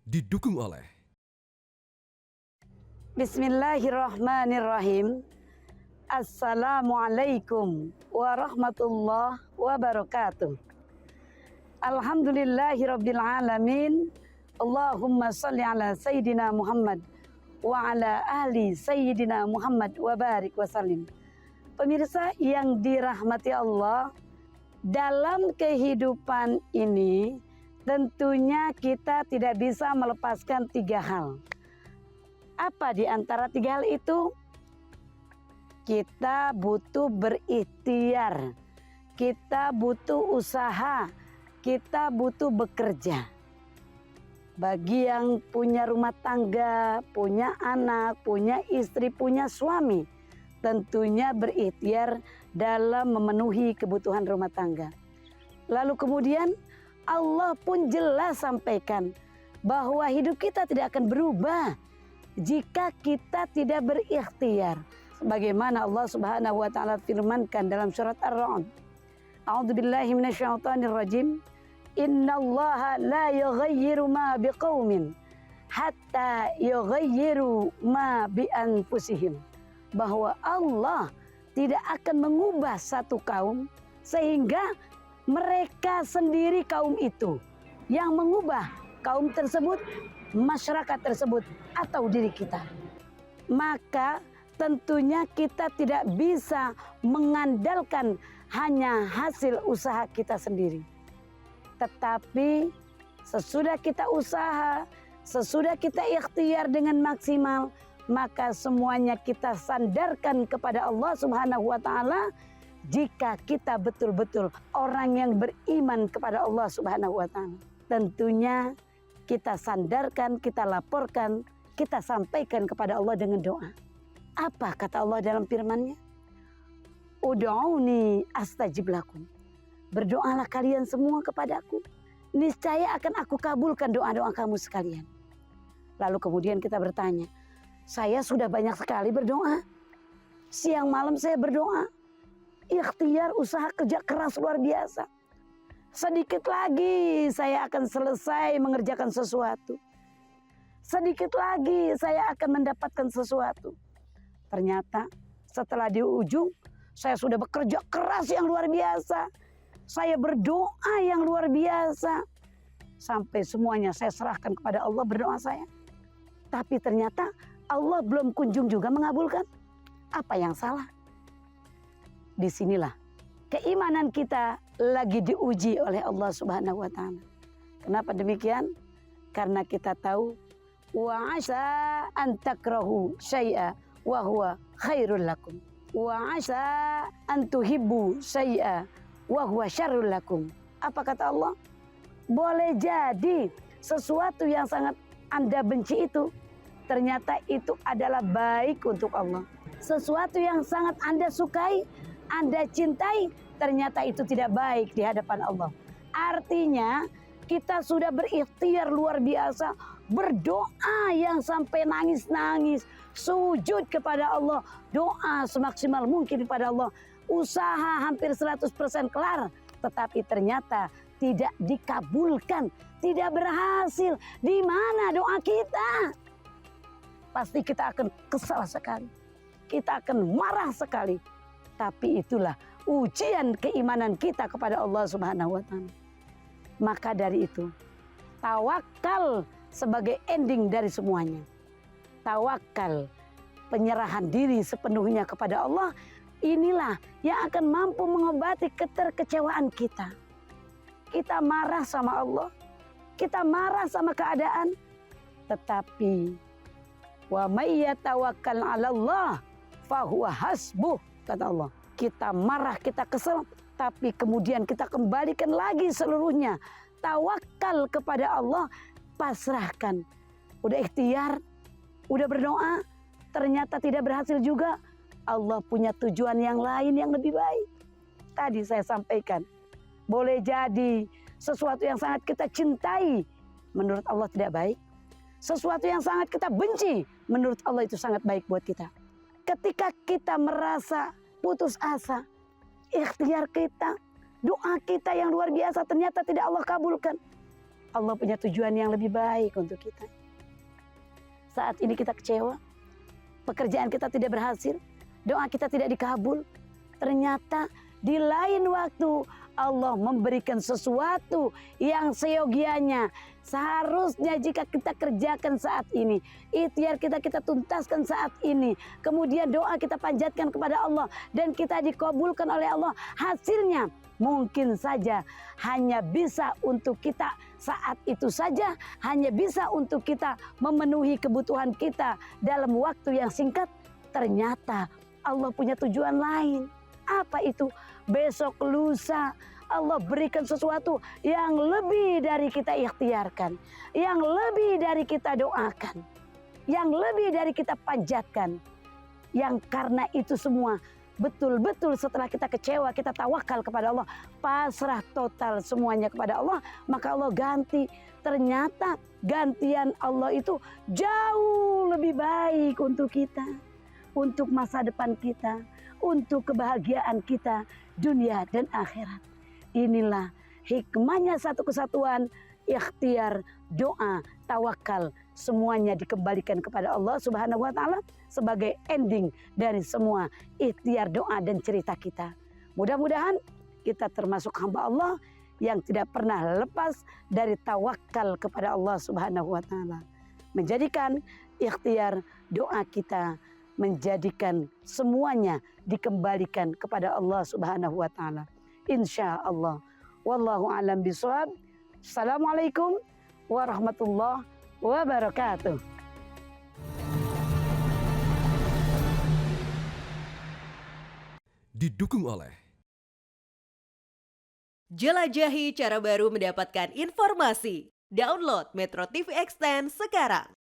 didukung oleh Bismillahirrahmanirrahim. Assalamualaikum warahmatullahi wabarakatuh. Alhamdulillahirabbil alamin. Allahumma shalli ala sayyidina Muhammad wa ala ahli sayyidina Muhammad wa barik wasallim. Pemirsa yang dirahmati Allah, dalam kehidupan ini tentunya kita tidak bisa melepaskan 3 hal. Apa di antara 3 hal itu? Kita butuh berikhtiar, kita butuh usaha, kita butuh bekerja. Bagi yang punya rumah tangga, punya anak, punya istri, punya suami, tentunya berikhtiar dalam memenuhi kebutuhan rumah tangga. Lalu kemudian Allah pun jelas sampaikan bahwa hidup kita tidak akan berubah jika kita tidak berikhtiar. Sebagaimana Allah Subhanahu wa taala firmankan dalam surat Ar-Ra'd. A'udzubillahi minasyaitonirrajim. Innallaha la yughayyiru ma biqaumin hatta yughayyiru ma bi anfusihim. Bahwa Allah tidak akan mengubah satu kaum sehingga mereka sendiri kaum itu yang mengubah kaum tersebut, masyarakat tersebut, atau diri kita. Maka tentunya kita tidak bisa mengandalkan hanya hasil usaha kita sendiri. Tetapi sesudah kita usaha, sesudah kita ikhtiar dengan maksimal, maka semuanya kita sandarkan kepada Allah Subhanahu wa taala. Jika kita betul-betul orang yang beriman kepada Allah Subhanahu wa taala, tentunya kita sandarkan, kita laporkan, kita sampaikan kepada Allah dengan doa. Apa kata Allah dalam firman-Nya? Ud'uni astajib lakum. Berdoalah kalian semua kepadaku, niscaya akan aku kabulkan doa-doa kamu sekalian. Lalu kemudian kita bertanya, saya sudah banyak sekali berdoa. Siang malam saya berdoa. Ikhtiar, usaha, kerja keras luar biasa. Sedikit lagi saya akan selesai mengerjakan sesuatu. Sedikit lagi saya akan mendapatkan sesuatu. Ternyata setelah di ujung, saya sudah bekerja keras yang luar biasa. Saya berdoa yang luar biasa. Sampai semuanya saya serahkan kepada Allah berdoa saya. Tapi ternyata Allah belum kunjung juga mengabulkan. Apa yang salah? Disinilah keimanan kita lagi diuji oleh Allah Subhanahu wa taala. Kenapa demikian? Karena kita tahu wa asa an takrahu syai'a wa huwa khairul lakum. Wa asa an tuhibbu syai'a wa huwa syarrul lakum. Apa kata Allah? Boleh jadi sesuatu yang sangat Anda benci itu ternyata itu adalah baik untuk Allah. Sesuatu yang sangat Anda sukai, Anda cintai, ternyata itu tidak baik di hadapan Allah. Artinya kita sudah berikhtiar luar biasa, berdoa yang sampai nangis-nangis, sujud kepada Allah, doa semaksimal mungkin kepada Allah, usaha hampir 100% kelar, tetapi ternyata tidak dikabulkan, tidak berhasil. Di mana doa kita? Pasti kita akan kesal sekali, kita akan marah sekali. Tapi itulah ujian keimanan kita kepada Allah Subhanahu wa taala. Maka dari itu, tawakal sebagai ending dari semuanya. Tawakal, penyerahan diri sepenuhnya kepada Allah, inilah yang akan mampu mengobati keterkecewaan kita. Kita marah sama Allah, kita marah sama keadaan, tetapi wa may yatawakkal 'alallah fahuwa hasbuh, kata Allah. Kita marah, kita kesel, tapi kemudian kita kembalikan lagi seluruhnya. Tawakal kepada Allah, pasrahkan. Udah ikhtiar, udah berdoa, ternyata tidak berhasil juga. Allah punya tujuan yang lain yang lebih baik. Tadi saya sampaikan, boleh jadi sesuatu yang sangat kita cintai, menurut Allah tidak baik. Sesuatu yang sangat kita benci, menurut Allah itu sangat baik buat kita. Ketika kita merasa putus asa, ikhtiar kita, doa kita yang luar biasa ternyata tidak Allah kabulkan. Allah punya tujuan yang lebih baik untuk kita. Saat ini kita kecewa, pekerjaan kita tidak berhasil, doa kita tidak dikabul. Ternyata di lain waktu Allah memberikan sesuatu yang seyogianya. Seharusnya jika kita kerjakan saat ini, ikhtiar kita tuntaskan saat ini, kemudian doa kita panjatkan kepada Allah dan kita dikabulkan oleh Allah, hasilnya mungkin saja hanya bisa untuk kita saat itu saja, hanya bisa untuk kita memenuhi kebutuhan kita dalam waktu yang singkat. Ternyata Allah punya tujuan lain. Apa itu? Besok lusa Allah berikan sesuatu yang lebih dari kita ikhtiarkan, yang lebih dari kita doakan, yang lebih dari kita panjatkan. Yang karena itu semua betul-betul setelah kita kecewa, kita tawakal kepada Allah, pasrah total semuanya kepada Allah, maka Allah ganti. Ternyata gantian Allah itu jauh lebih baik untuk kita, untuk masa depan kita, untuk kebahagiaan kita dunia dan akhirat. Inilah hikmahnya satu kesatuan, ikhtiar, doa, tawakal, semuanya dikembalikan kepada Allah Subhanahu wa taala sebagai ending dari semua ikhtiar, doa dan cerita kita. Mudah-mudahan kita termasuk hamba Allah yang tidak pernah lepas dari tawakal kepada Allah Subhanahu wa taala. Menjadikan ikhtiar, doa kita, menjadikan semuanya dikembalikan kepada Allah Subhanahu wa taala. Insya Allah. Wallahu a'lam bishawab. Assalamualaikum warahmatullahi wabarakatuh. Didukung oleh jelajahi cara baru mendapatkan informasi. Download Metro TV Extend sekarang.